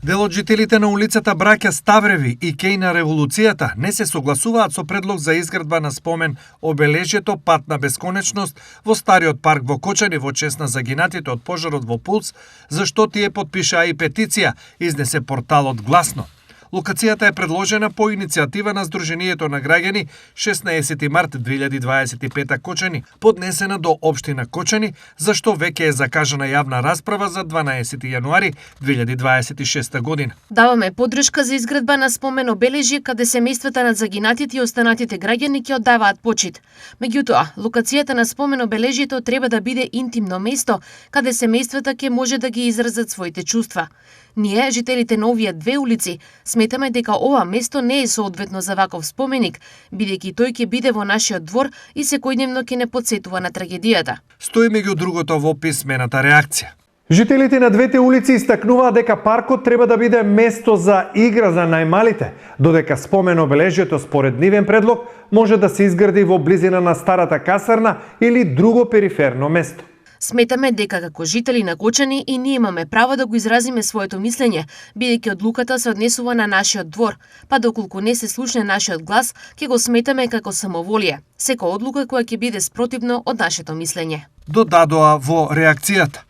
Дел од жителите на улицата Браќа Ставреви и Кеј на Револуцијата не се согласуваат со предлог за изградба на спомен обележјето Пат на бесконечност во стариот парк во Кочани во чест на загинатите од пожарот во Пулс, зашто тие потпишаа и петиција, изнесе порталот Гласно. Локацијата е предложена по иницијатива на Сдруженијето на граѓани 16 март 2025 Кочани, поднесена до Општина Кочани, зашто веќе е закажана јавна расправа за 12 јануари 2026 година. Даваме поддршка за изградба на спомен обележје каде семејствата на загинатите и останатите граѓани ќе оддаваат почит. Меѓутоа, локацијата на спомен обележјето треба да биде интимно место каде семејствата ќе може да ги изразат своите чувства. Ние, жителите на овие две улици, сметаме дека ова место не е соодветно за ваков споменик, бидејќи тој ќе биде во нашиот двор и секојдневно ќе не потсетува на трагедијата. Стои меѓу другото во писмената реакција. Жителите на двете улици истакнуваат дека паркот треба да биде место за игра за најмалите, додека спомен обележјето според нивен предлог може да се изгради во близина на старата касарна или друго периферно место. Сметаме дека како жители на Кочани и ние имаме право да го изразиме своето мислење, бидејќи одлуката се однесува на нашиот двор, па доколку не се слушне нашиот глас, ќе го сметаме како самоволие. Секоја одлука која ќе биде спротивно од нашето мислење. Додадоа во реакцијата.